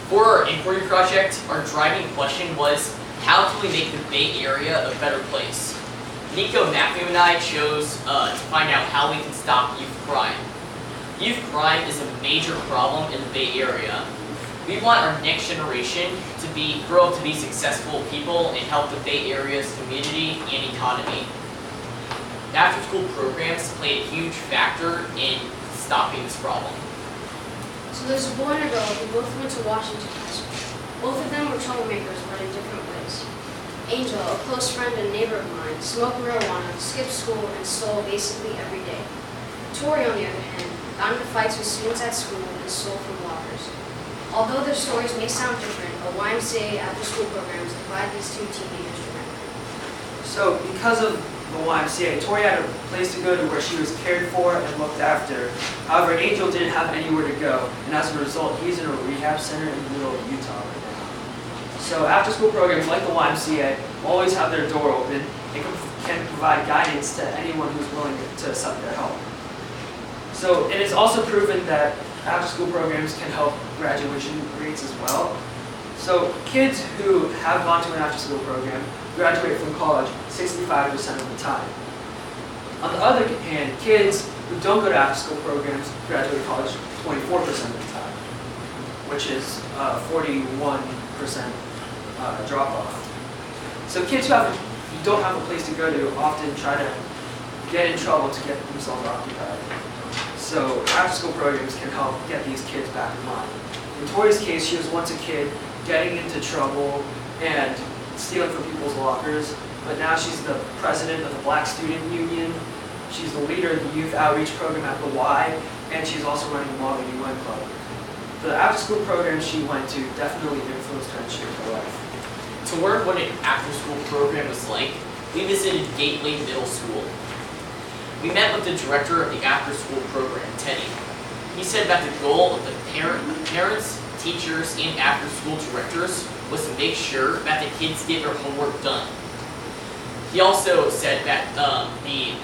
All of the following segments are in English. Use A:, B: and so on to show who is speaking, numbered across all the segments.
A: For our inquiry project, our driving question was, how can we make the Bay Area a better place? Nico, Matthew, and I chose to find out how we can stop youth crime. Youth crime is a major problem in the Bay Area. We want our next generation to grow up to be successful people and help the Bay Area's community and economy. After-school programs play a huge factor in stopping this problem.
B: So there's a boy and a girl who both went to Washington High School. Both of them were troublemakers, but in different ways. Angel, a close friend and neighbor of mine, smoked marijuana, skipped school, and stole basically every day. Tori, on the other hand, got into fights with students at school and stole from lockers. Although their stories may sound different, a YMCA after-school programs divide these two teenagers directly.
C: So because of the YMCA, Tori had a place to go to where she was cared for and looked after. However, Angel didn't have anywhere to go, and as a result, he's in a rehab center in the middle of Utah right now. So after-school programs like the YMCA always have their door open and can provide guidance to anyone who's willing to accept their help. So it is also proven that after-school programs can help graduation rates as well. So kids who have gone to an after-school program graduate from college 65% of the time. On the other hand, kids who don't go to after-school programs graduate college 24% of the time, which is 41% drop-off. So kids who don't have a place to go to often try to get in trouble to get themselves occupied. So after-school programs can help get these kids back in line. In Tori's case, she was once a kid getting into trouble and stealing from people's lockers, but now she's the president of the Black Student Union. She's the leader of the youth outreach program at the Y, and she's also running the Model UN Club. The after-school programs she went to definitely influenced her and shaped her life.
A: To learn what an after-school program was like, we visited Gateway Middle School. We met with the director of the after-school program, Teddy. He said that the goal of the parents, teachers, and after-school directors was to make sure that the kids get their homework done. He also said that the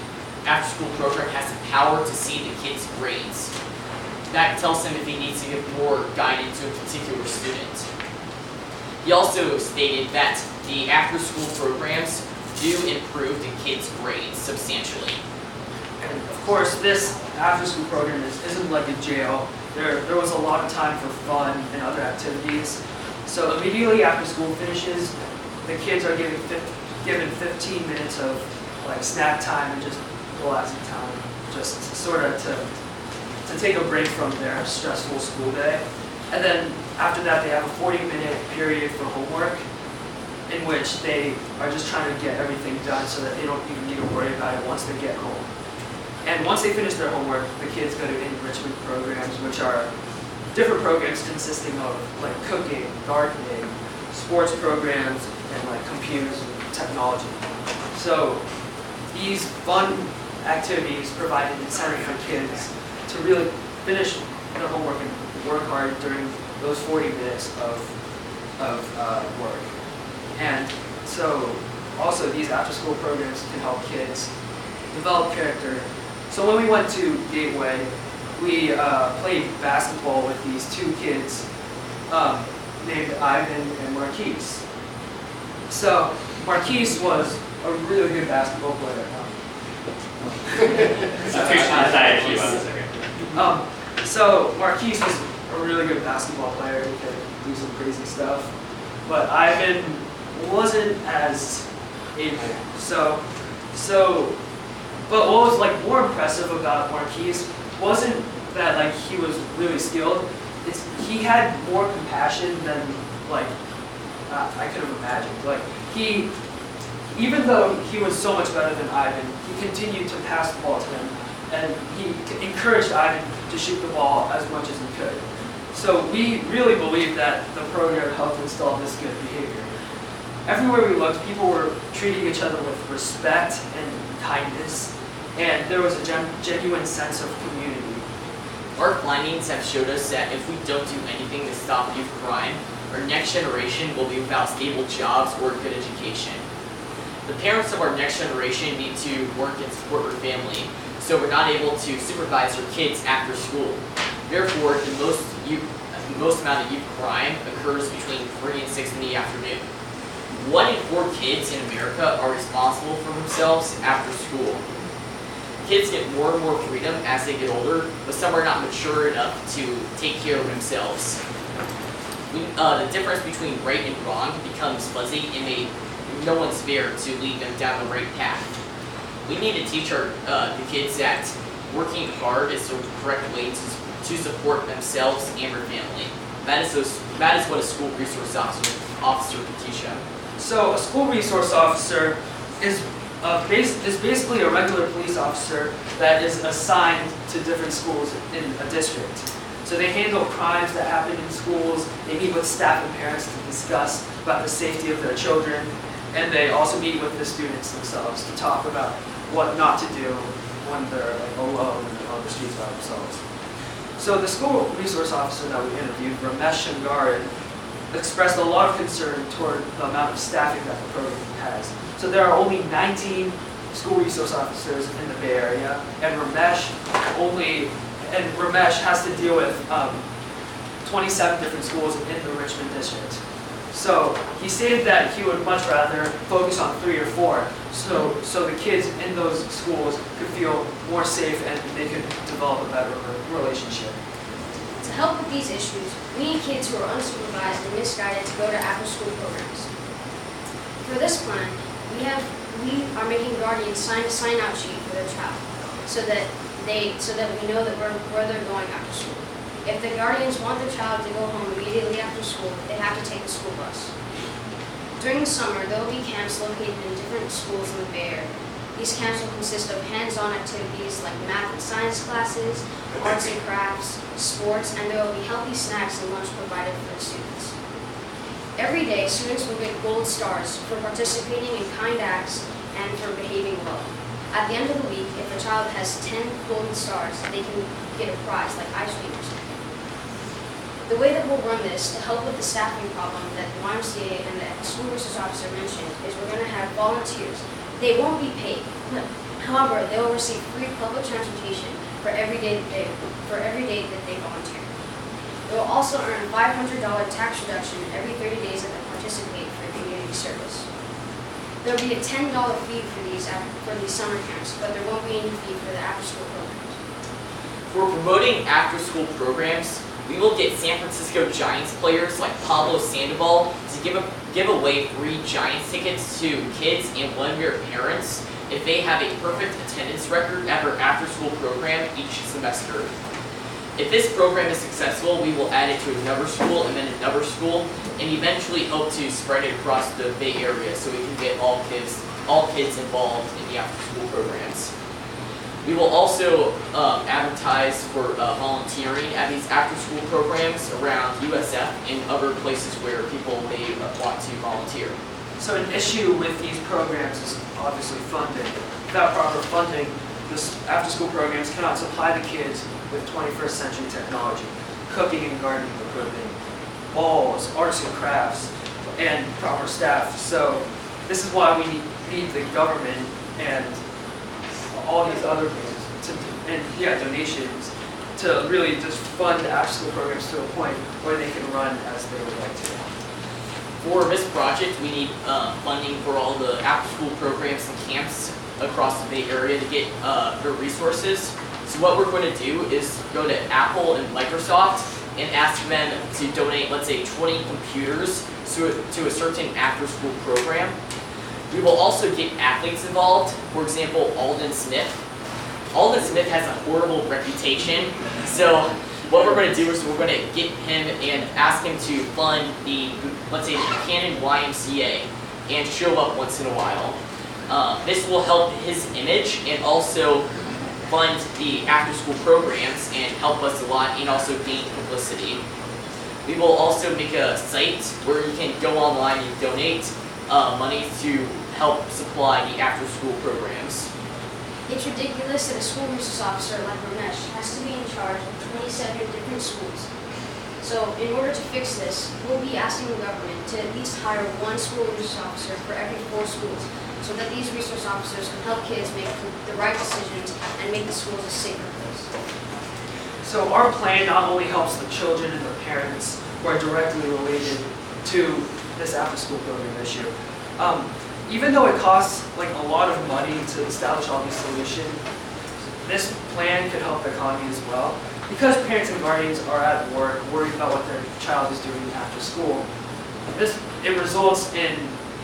A: after-school program has the power to see the kids' grades. That tells him if he needs to give more guidance to a particular student. He also stated that the after-school programs do improve the kids' grades substantially.
C: And of course, this after-school program isn't like a jail. There was a lot of time for fun and other activities. So immediately after school finishes, the kids are given 15 minutes of like snack time and just relaxing time, just sort of to take a break from their stressful school day. And then after that, they have a 40-minute period for homework in which they are just trying to get everything done so that they don't even need to worry about it once they get home. And once they finish their homework, the kids go to enrichment programs, which are different programs consisting of like cooking, gardening, sports programs, and like computers and technology. So these fun activities provide an incentive for kids to really finish their homework and work hard during those 40 minutes of work. And so also these after-school programs can help kids develop character. So when we went to Gateway, we played basketball with these two kids named Ivan and Marquise. So Marquise was a really good basketball player. So Marquise was a really good basketball player. He could do some crazy stuff. But Ivan wasn't as able. But what was like more impressive about Marquise wasn't that like he was really skilled. He had more compassion than like I could have imagined. Like even though he was so much better than Ivan, he continued to pass the ball to him, and he encouraged Ivan to shoot the ball as much as he could. So we really believe that the program helped install this good behavior. Everywhere we looked, people were treating each other with respect and kindness, and there was a genuine sense of community.
A: Our findings have showed us that if we don't do anything to stop youth crime, our next generation will be without stable jobs or good education. The parents of our next generation need to work and support their family, so we're not able to supervise their kids after school. Therefore, the most amount of youth crime occurs between 3 and 6 in the afternoon. 1 in 4 kids in America are responsible for themselves after school. Kids get more and more freedom as they get older, but some are not mature enough to take care of themselves. The difference between right and wrong becomes fuzzy and no one's fair to lead them down the right path. We need to teach the kids that working hard is the correct way to support themselves and their family. That is what a school resource officer can teach them.
C: So a school resource officer is basically a regular police officer that is assigned to different schools in a district. So they handle crimes that happen in schools, they meet with staff and parents to discuss about the safety of their children, and they also meet with the students themselves to talk about what not to do when they're alone and on the streets by themselves. So the school resource officer that we interviewed, Ramesh Shangaran, expressed a lot of concern toward the amount of staffing that the program has. So there are only 19 school resource officers in the Bay Area, and Ramesh has to deal with 27 different schools in the Richmond district. So he stated that he would much rather focus on 3 or 4, so the kids in those schools could feel more safe and they could develop a better relationship.
B: To help with these issues, we need kids who are unsupervised and misguided to go to after-school programs. For this plan, we are making guardians sign a sign-out sheet for their child, so that we know that where they're going after school. If the guardians want their child to go home immediately after school, they have to take the school bus. During the summer, there will be camps located in different schools in the Bay Area. These camps will consist of hands-on activities like math and science classes, arts and crafts, sports, and there will be healthy snacks and lunch provided for the students. Every day, students will get gold stars for participating in kind acts and for behaving well. At the end of the week, if a child has 10 golden stars, they can get a prize like ice cream or something. The way that we'll run this to help with the staffing problem that the YMCA and the school resource officer mentioned is we're going to have volunteers. They won't be paid. However, they will receive free public transportation for every day that they volunteer. They will also earn a $500 tax reduction every 30 days that they participate for community service. There will be a $10 fee for these summer camps, but there won't be any fee for the after-school programs.
A: For promoting after-school programs, we will get San Francisco Giants players like Pablo Sandoval to give away free Giants tickets to kids and one of their parents if they have a perfect attendance record at our after-school program each semester. If this program is successful, we will add it to another school and then another school, and eventually hope to spread it across the Bay Area so we can get all kids involved in the after-school programs. We will also advertise for volunteering at these after-school programs around USF and other places where people may want to volunteer.
C: So an issue with these programs is obviously funding. Without proper funding, the after-school programs cannot supply the kids with 21st century technology, cooking and gardening equipment, balls, arts and crafts, and proper staff. So this is why we need the government and all these other places donations to really just fund after-school programs to a point where they can run as they would like to.
A: For this project, we need funding for all the after-school programs and camps across the Bay Area to get their resources. So what we're going to do is go to Apple and Microsoft and ask them to donate, let's say, 20 computers to a certain after-school program. We will also get athletes involved. For example, Alden Smith. Alden Smith has a horrible reputation, so what we're going to do is we're going to get him and ask him to fund the, let's say, the Buchanan YMCA and show up once in a while. This will help his image and also fund the after-school programs and help us a lot and also gain publicity. We will also make a site where you can go online and donate money to help supply the after-school programs.
B: It's ridiculous that a school resource officer like Ramesh has to be in charge of 27 different schools. So in order to fix this, we'll be asking the government to at least hire one school resource officer for every 4 schools, so that these resource officers can help kids make the right decisions and make the schools a safer place.
C: So our plan not only helps the children and their parents who are directly related to this after-school program issue. Even though it costs like a lot of money to establish all these solutions, this plan could help the economy as well. Because parents and guardians are at work, worried about what their child is doing after school, it results in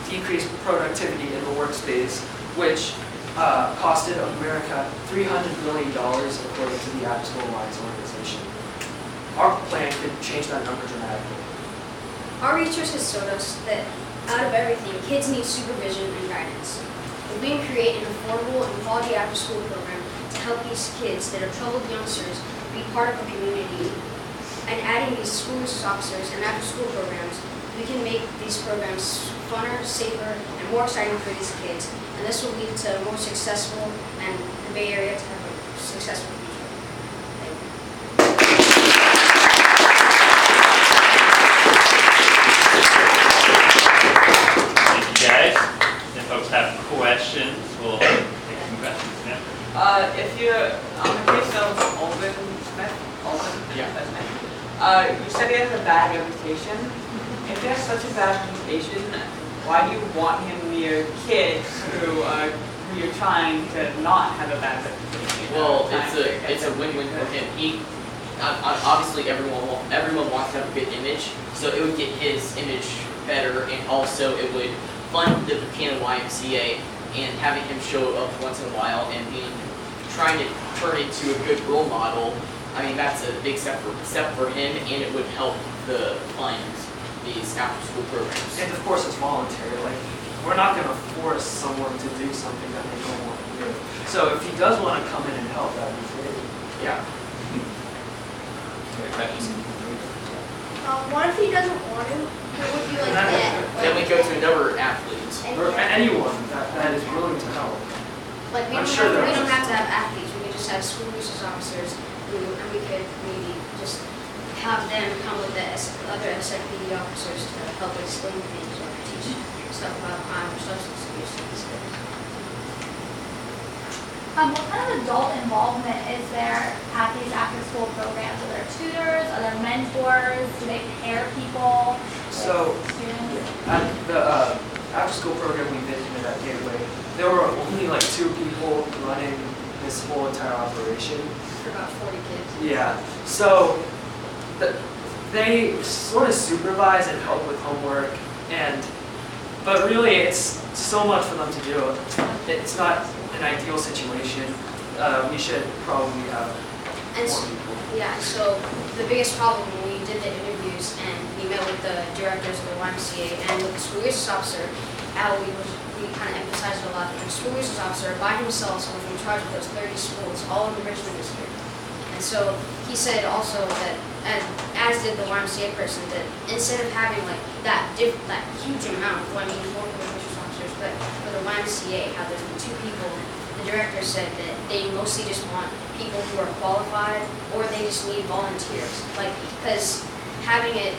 C: decreased productivity in the workspace, which costed America $300 million according to the After School Alliance organization. Our plan could change that number dramatically.
B: Our research has showed us that out of everything, kids need supervision and guidance. If we can create an affordable and quality after-school program to help these kids that are troubled youngsters be part of a community, and adding these school resource officers and after-school programs, we can make these programs funner, safer, and more exciting for these kids. And this will lead to a more successful and the Bay Area to have a successful future. Thank you.
D: Thank you, guys. If folks have questions, we'll take some questions now.
E: If you're on the case of Alvin Smith,
A: Yeah.
E: You said he has a bad reputation. If he has such a bad reputation, why do you want him near kids who you're trying to not have a bad reputation?
A: Well, it's a win-win for him. Obviously everyone wants to have a good image, so it would get his image better, and also it would fund the Buchanan YMCA, and having him show up once in a while and trying to turn into a good role model. I mean, that's a big step for him, and it would help the fund these after-school programs.
C: And of course, it's voluntary. Like, we're not going to force someone to do something that they don't want to do. So if he does want to come in and help, that'd be great.
A: Yeah.
F: What if he doesn't want to? It would be like that.
A: Then we go to another athlete.
C: Or anyone that is willing to help.
B: Like we
C: I'm
B: don't,
C: sure there
B: we
C: are.
B: don't have to have athletes. We could just have school resource officers, and we could maybe just have them come with the other SFPD officers to help explain things or teach stuff about crime or substance abuse to these kids.
F: What kind of adult involvement is there at these after-school programs? Are there tutors? Are there mentors? Do they pair people?
C: So,
F: Students?
C: at the after-school program we visited at Gateway, there were only like 2 people running this whole entire operation.
B: For about 40 kids.
C: Yeah. So they sort of supervise and help with homework, but really it's so much for them to do. It's not an ideal situation. We should probably have
B: And
C: more
B: so,
C: people.
B: yeah, so the biggest problem when we did the interviews and we met with the directors of the YMCA and with the school resource officer, we kind of emphasized it a lot. The school resource officer by himself was in charge of those 30 schools, all in the Richmond district. And so he said also that, and as did the YMCA person, that instead of having like that huge amount, more resource officers, but for the YMCA, how there's 2 people, the director said that they mostly just want people who are qualified, or they just need volunteers. Like, because having it